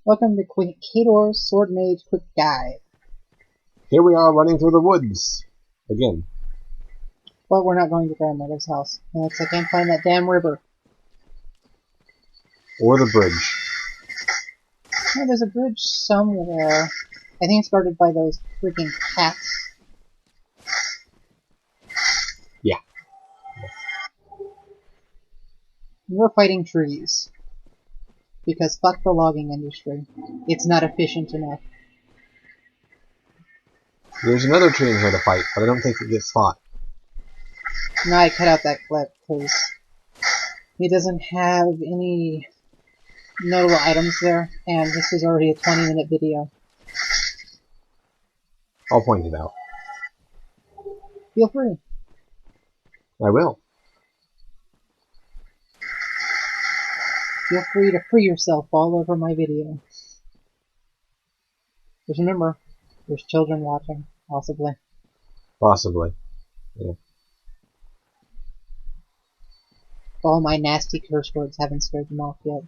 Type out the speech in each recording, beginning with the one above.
Welcome to Caydor's Swordmage Quick Guide. Here we are running through the woods. Again. But we're not going to grandmother's house. Unless I can't find that damn river. Or the bridge. Oh, there's a bridge somewhere. I think it's guarded by those freaking cats. Yeah. We're fighting trees. Because fuck the logging industry. It's not efficient enough. There's another tree in here to fight, but I don't think it gets fought. Now I cut out that clip, because it doesn't have any notable items there, and this was already a 20-minute video. I'll point it out. Feel free. I will. Feel free to free yourself all over my video. Just remember, there's children watching, possibly. Possibly. Yeah. All my nasty curse words haven't scared them off yet.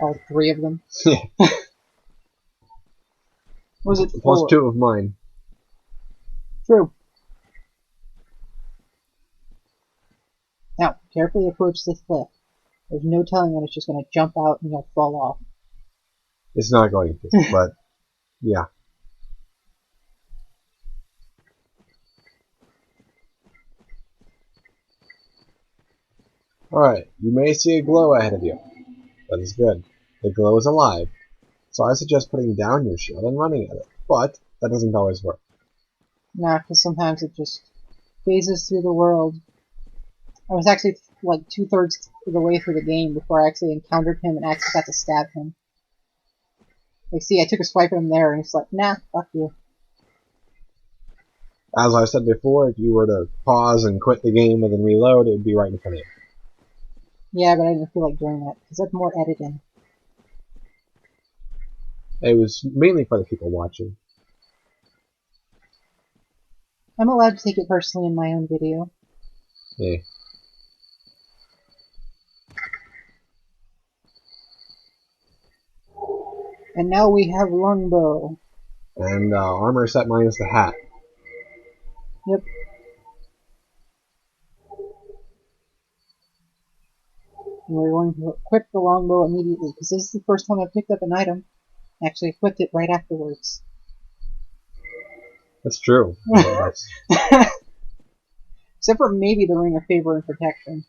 All three of them. Yeah. Was it Plus 4? 2 of mine. True. Now, carefully approach this cliff. There's no telling when it's just going to jump out and you'll fall off. It's not going to, but yeah. Alright, you may see a glow ahead of you. That is good. The glow is alive. So I suggest putting down your shield and running at it. But that doesn't always work. Nah, because sometimes it just phases through the world. I was actually like 2/3 of the way through the game before I actually encountered him and actually got to stab him. Like, see, I took a swipe at him there, and he's like, nah, fuck you. As I said before, if you were to pause and quit the game and then reload, it would be right in front of you. Yeah, but I didn't feel like doing that, because that's more editing. It was mainly for the people watching. I'm allowed to take it personally in my own video. Yeah. And now we have longbow. And armor set minus the hat. Yep. And we're going to equip the longbow immediately, because this is the first time I picked up an item. I actually equipped it right afterwards. That's true. Except for maybe the Ring of Favor and Protection.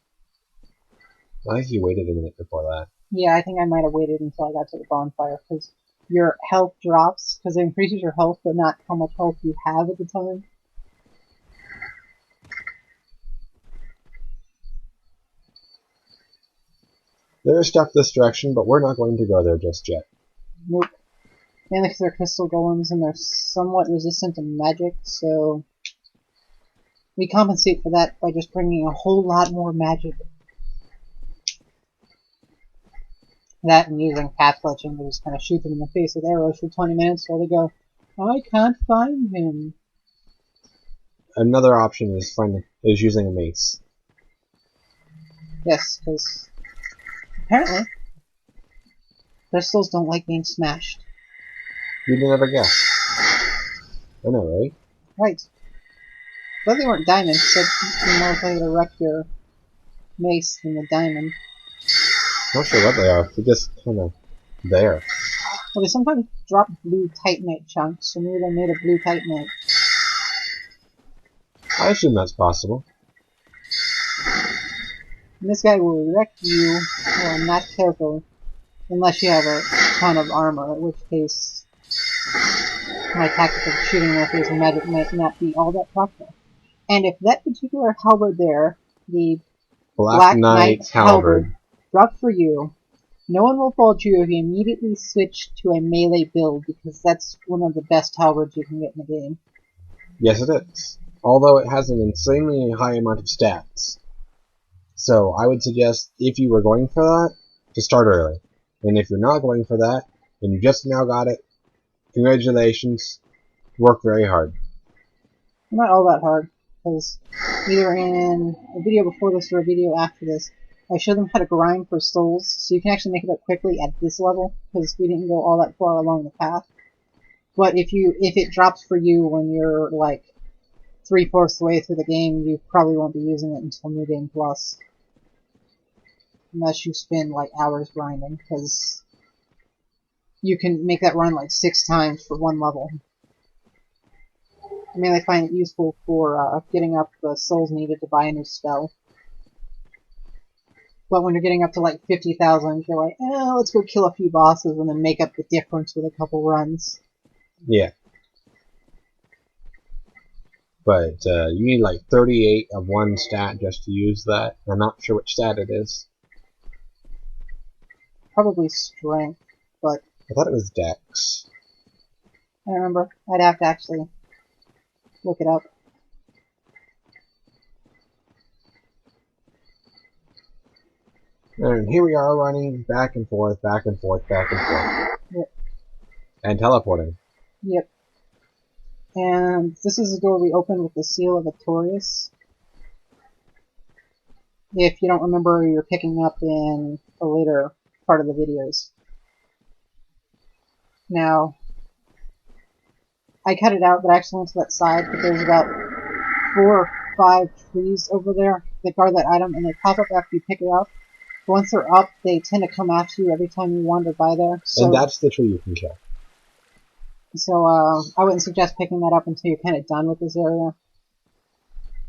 I think you waited a minute before that. Yeah, I think I might have waited until I got to the bonfire, because your health drops, because it increases your health, but not how much health you have at the time. There is stuff this direction, but we're not going to go there just yet. Nope. Mainly because they're crystal golems and they're somewhat resistant to magic, so we compensate for that by just bringing a whole lot more magic. That and using path fletching to just kind of shoot them in the face with arrows for 20 minutes while they go, I can't find him. Another option is using a mace. Yes, because apparently crystals don't like being smashed. You'd never guess. I know, right? Right. But they weren't diamonds, so you're more likely to wreck your mace than the diamond. Not sure what they are. They're just kind of there. Well, they sometimes drop blue titanite chunks, so maybe they made a blue titanite. I assume that's possible. And this guy will wreck you, well, not careful, unless you have a ton of armor, in which case my tactic of shooting with his magic might not be all that popular. And if that particular halberd there, the Black Knight halberd, dropped for you, no one will fault you if you immediately switch to a melee build, because that's one of the best halberds you can get in the game. Yes, it is. Although it has an insanely high amount of stats. So I would suggest, if you were going for that, to start early. And if you're not going for that, and you just now got it, congratulations. Work very hard. Not all that hard, because either in a video before this or a video after this, I showed them how to grind for souls, so you can actually make it up quickly at this level, because we didn't go all that far along the path. But if it drops for you when you're like 3/4 the way through the game, you probably won't be using it until New Game Plus. Unless you spend like hours grinding, because you can make that run like 6 times for one level. I mainly find it useful for getting up the souls needed to buy a new spell. But when you're getting up to like 50,000, you're like, let's go kill a few bosses and then make up the difference with a couple runs. Yeah. But you need like 38 of one stat just to use that. I'm not sure which stat it is. Probably strength, but I thought it was Dex. I don't remember. I'd have to actually look it up. And here we are running back and forth, back and forth, back and forth. Yep. And teleporting. Yep. And this is the door we opened with the Seal of Victorious. If you don't remember, you're picking up in a later part of the videos. Now, I cut it out, but I actually went to that side, but there's about 4 or 5 trees over there that guard that item, and they pop up after you pick it up. Once they're up, they tend to come after you every time you wander by there. So, and that's the tree you can kill. So, I wouldn't suggest picking that up until you're kind of done with this area.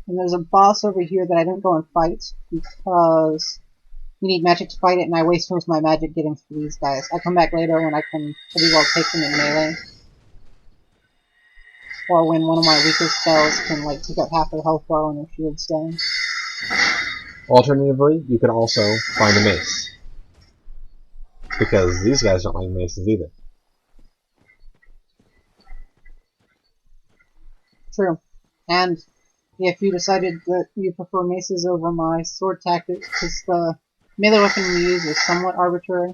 And there's a boss over here that I don't go and fight, because you need magic to fight it, and I waste most of my magic getting through these guys. I come back later when I can pretty well take them in melee. Or when one of my weakest spells can, like, take up half their health bar when their shield's down. Alternatively, you could also find a mace. Because these guys don't like maces either. True. And if you decided that you prefer maces over my sword tactics, because the melee weapon you use is somewhat arbitrary,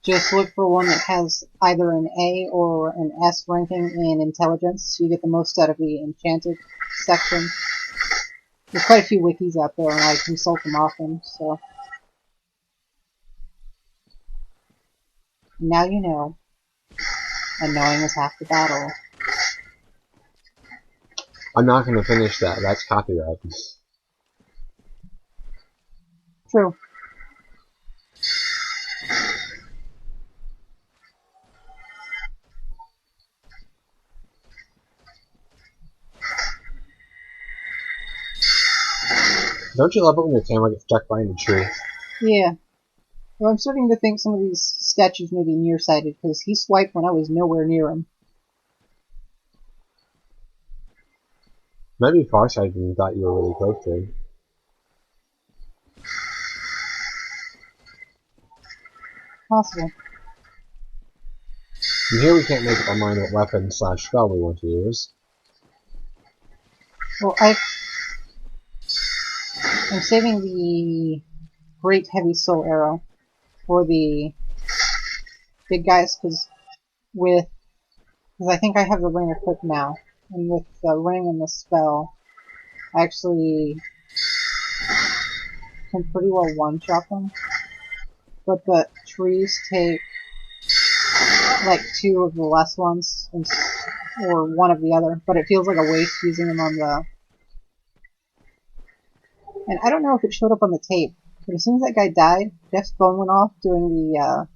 just look for one that has either an A or an S ranking in intelligence, so you get the most out of the enchanted section. There's quite a few wikis out there, and I consult them often, so... Now you know. And knowing is half the battle. I'm not going to finish that. That's copyright. True. Don't you love it when your camera gets stuck behind a tree? Yeah. Well, I'm starting to think some of these statues may be nearsighted, because he swiped when I was nowhere near him. Maybe farsighted and thought you were really close to him. Possible. And here we can't make up our mind what weapon / spell we want to use. Well, I'm saving the Great Heavy Soul Arrow for the big guys, because I think I have the ring equipped now, and with the ring and the spell, I actually can pretty well one-shot them. But the trees take like 2 of the less ones, or 1 of the other, but it feels like a waste using them on the... And I don't know if it showed up on the tape, but as soon as that guy died, Jeff's phone went off doing the,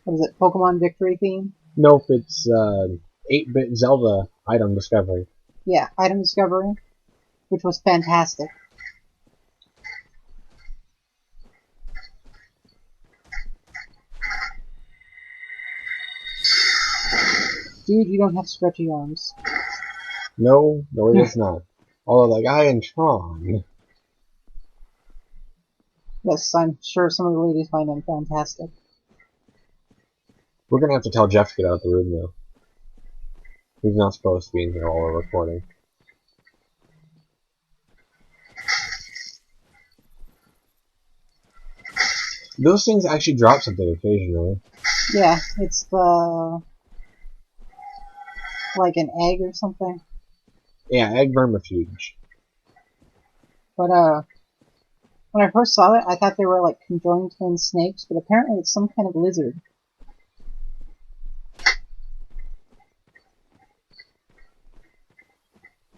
what is it, Pokemon Victory theme? Nope, it's 8-bit Zelda item discovery. Yeah, item discovery, which was fantastic. Dude, you don't have stretchy arms. No, it is not. Although the guy in Tron... Yes, I'm sure some of the ladies find him fantastic. We're gonna have to tell Jeff to get out of the room, though. He's not supposed to be in here while we're recording. Those things actually drop something occasionally. Yeah, it's the... like an egg or something. Yeah, egg vermifuge. But, When I first saw it, I thought they were like conjoined twin snakes, but apparently it's some kind of lizard.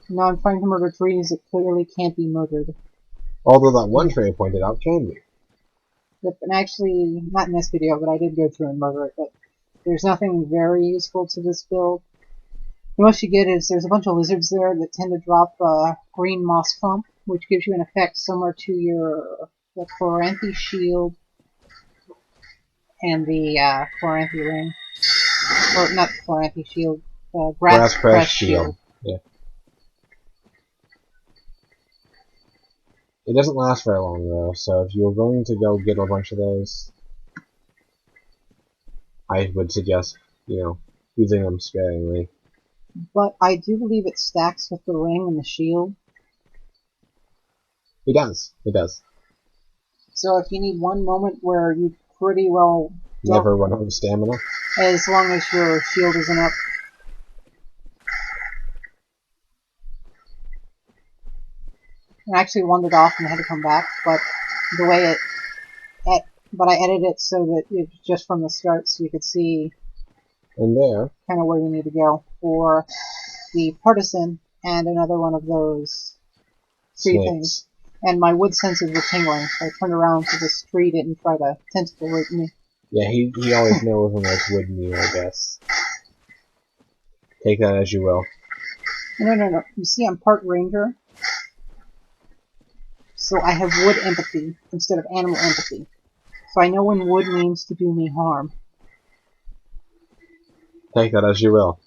Now I'm trying to murder trees that clearly can't be murdered. Although that one tree I pointed out can be. Yep, and actually, not in this video, but I did go through and murder it, but there's nothing very useful to this build. The most you get is there's a bunch of lizards there that tend to drop green moss clump, which gives you an effect similar to the Chloranthy shield and the Chloranthy ring. Or not Chloranthy shield, Grass Crest shield. Yeah. It doesn't last very long though, so if you're going to go get a bunch of those, I would suggest, using them sparingly. But I do believe it stacks with the ring and the shield. It does. It does. So if you need one moment where you pretty well never run out of stamina, as long as your shield isn't up. I actually wandered off and had to come back, but the way but I edited it so that it's just from the start, so you could see and there kind of where you need to go for the partisan and another one of those three things. And my wood senses were tingling, so I turned around so this tree didn't try to tentacle rape me. Yeah, he always knows when there's wood in you, I guess. Take that as you will. No. You see, I'm part ranger. So I have wood empathy instead of animal empathy. So I know when wood means to do me harm. Take that as you will.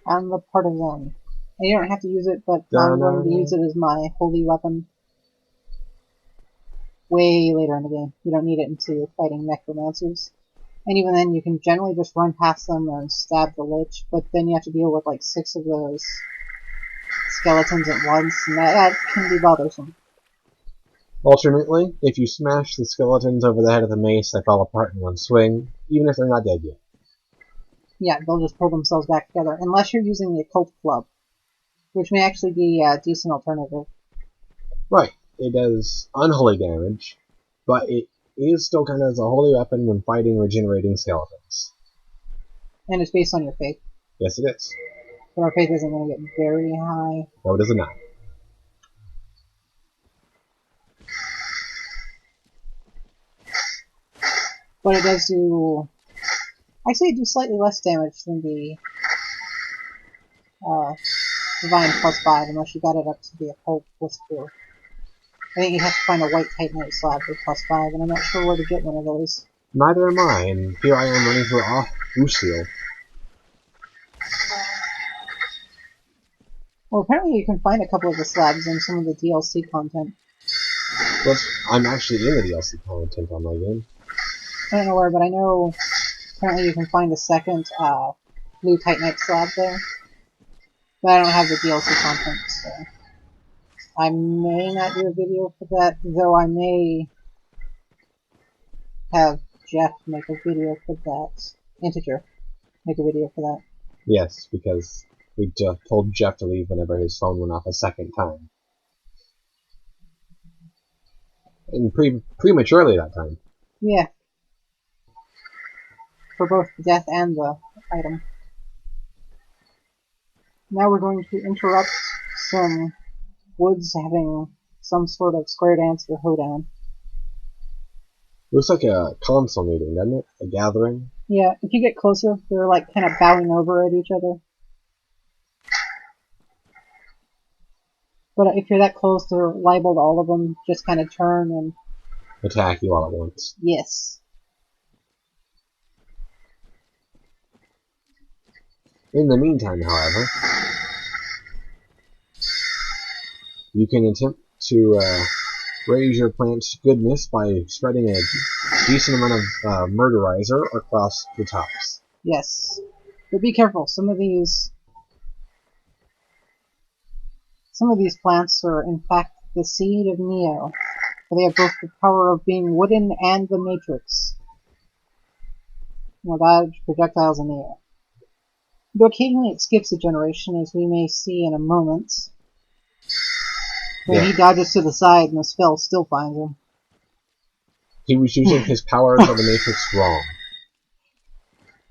I'm the partisan. And you don't have to use it, but I'm going to use it as my holy weapon. Way later in the game. You don't need it until you're fighting necromancers. And even then, you can generally just run past them and stab the lich, but then you have to deal with like 6 of those skeletons at once, and that can be bothersome. Alternately, if you smash the skeletons over the head of the mace, they fall apart in one swing, even if they're not dead yet. Yeah, they'll just pull themselves back together, unless you're using the occult club, which may actually be a decent alternative. Right. It does unholy damage, but it is still kind of as a holy weapon when fighting regenerating skeletons. And it's based on your faith. Yes, it is. But our faith isn't going to get very high. No, it is not. But it does do... Actually, it does slightly less damage than the Divine +5, unless you got it up to the Occult +4. I think you have to find a white Titanite slab for +5, and I'm not sure where to get one of those. Neither am I, and here I am running for Usil. Well, apparently you can find a couple of the slabs in some of the DLC content. But I'm actually in the DLC content on my game. I don't know where, but I know apparently you can find a second blue Titanite slab there. But I don't have the DLC content, so I may not do a video for that, though I may have Jeff make a video for that. Integer make a video for that. Yes, because we told Jeff to leave whenever his phone went off a second time. And prematurely that time. Yeah. For both the death and the item. Now we're going to interrupt some woods having some sort of square dance or hoedown. Looks like a console meeting, doesn't it? A gathering? Yeah, if you get closer, they're like kind of bowing over at each other. But if you're that close, they're liable to all of them just kind of turn and attack you all at once. Yes. In the meantime, however, you can attempt to raise your plant's goodness by spreading a decent amount of murderizer across the tops. Yes. But be careful, some of these plants are in fact the seed of Neo, for they have both the power of being wooden and the Matrix. Will dodge projectiles in the air. Though occasionally it skips a generation, as we may see in a moment. When he dodges to the side and the spell still finds him. He was using his powers of the Matrix wrong.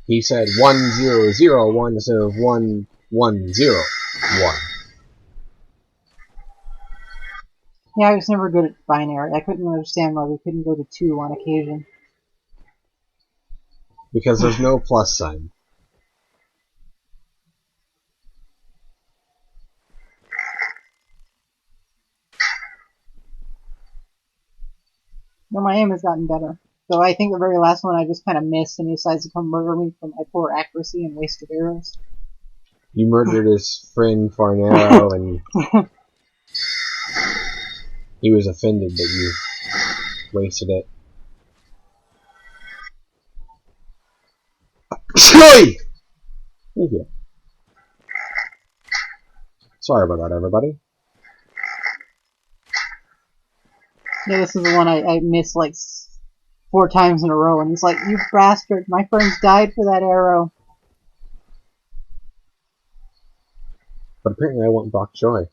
He said 1001 instead of 1101. Yeah, I was never good at binary. I couldn't understand why we couldn't go to 2 on occasion. Because there's no plus sign. No, my aim has gotten better. So I think the very last one I just kind of missed, and he decides to come murder me for my poor accuracy and wasted arrows. You murdered his friend for an arrow, and he was offended that you wasted it. Thank you. Sorry about that, everybody. Yeah, this is the one I missed like 4 times in a row, and he's like, "You bastard, my friends died for that arrow." But apparently I want bok choy.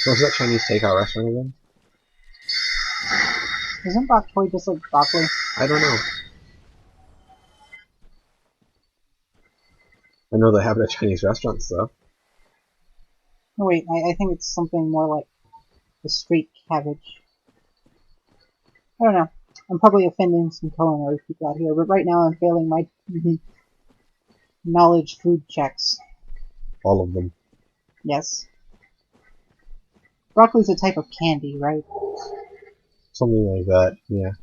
What's that Chinese takeout restaurant again? Isn't bok choy just like broccoli? I don't know. I know they have it at Chinese restaurants, though. Oh wait, I think it's something more like the straight cabbage. I don't know. I'm probably offending some culinary people out here, but right now I'm failing my knowledge food checks. All of them. Yes. Broccoli's a type of candy, right? Something like that, yeah.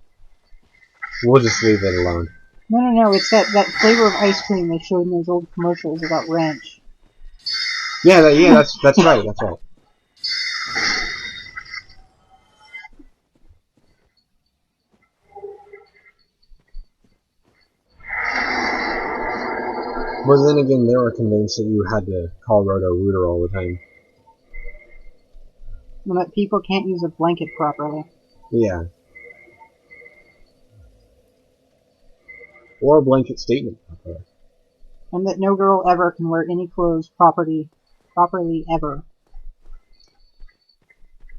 We'll just leave it alone. No, it's that flavor of ice cream they showed in those old commercials about ranch. Yeah, that's right, that's right. But then again, they were convinced that you had to call Roto Rooter all the time. And that people can't use a blanket properly. Yeah. Or a blanket statement. Okay. And that no girl ever can wear any clothes properly ever.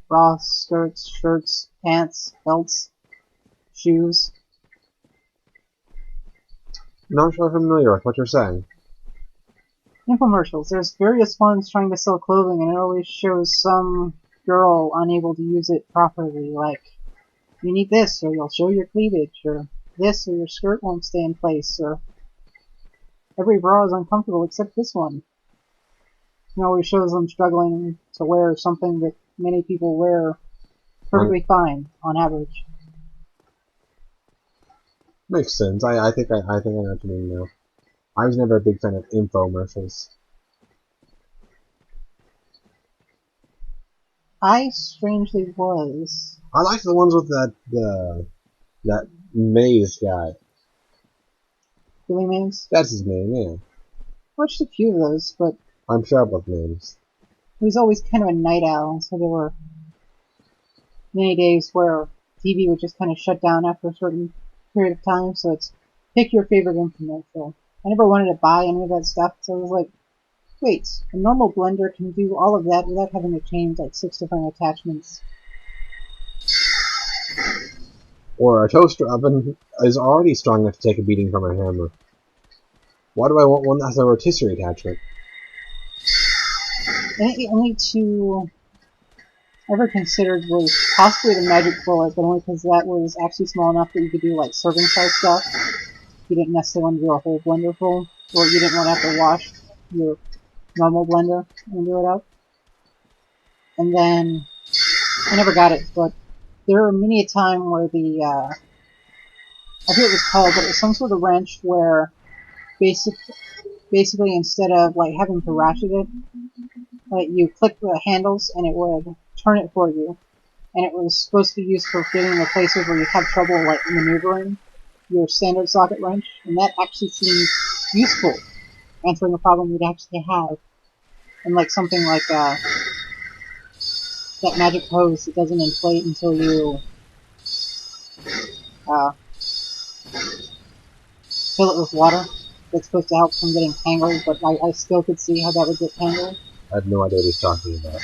Bras, skirts, shirts, pants, belts, shoes. Not sure familiar with what you're saying. Infomercials. There's various ones trying to sell clothing, and it always shows some girl unable to use it properly, like, you need this, or you'll show your cleavage, or this, or your skirt won't stay in place, or every bra is uncomfortable except this one. It always shows them struggling to wear something that many people wear perfectly fine, on average. Makes sense. I think I know what you mean now. I was never a big fan of infomercials. I strangely was. I liked the ones with that Maze guy. Billy Mays? That's his name, yeah. Watched a few of those, but I'm sure with names. he was always kind of a night owl, so there were many days where TV would just kind of shut down after a certain period of time, so it's pick your favorite infomercial. I never wanted to buy any of that stuff, so I was like, wait, a normal blender can do all of that without having to change like 6 different attachments. Or a toaster oven is already strong enough to take a beating from a hammer. Why do I want one that has a rotisserie attachment? And the only two I ever considered was possibly the Magic Bullet, but only because that was actually small enough that you could do like serving size stuff. You didn't necessarily want to do a whole blender full, or you didn't want to have to wash your normal blender and do it up. And then I never got it, but there were many a time where the I forget what it was called, but it was some sort of wrench where basically instead of like having to ratchet it, like you click the handles and it would turn it for you, and it was supposed to be used for getting the places where you have trouble like maneuvering your standard socket wrench, and that actually seemed useful, answering a problem you'd actually have. And like something like that magic hose that doesn't inflate until you fill it with water. That's supposed to help from getting tangled, but I still could see how that would get tangled. I have no idea what he's talking about.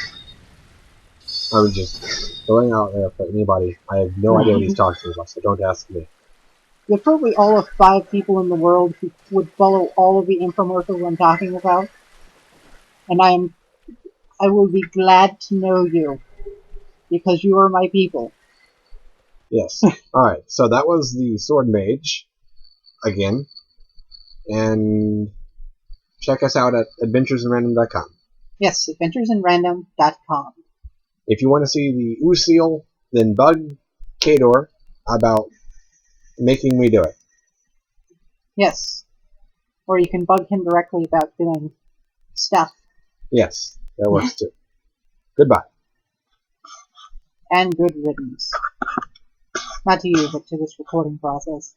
I'm just throwing out there for anybody. I have no idea what he's talking about, so don't ask me. There are probably all of 5 people in the world who would follow all of the infomercials I'm talking about, and I will be glad to know you, because you are my people. Yes. Alright, so that was the Swordmage, again, and check us out at adventuresinrandom.com. Yes, adventuresinrandom.com. If you want to see the Ooseal, then bug Caydor about making me do it. Yes. Or you can bug him directly about doing stuff. Yes, that works too. Goodbye. And good riddance. Not to you, but to this recording process.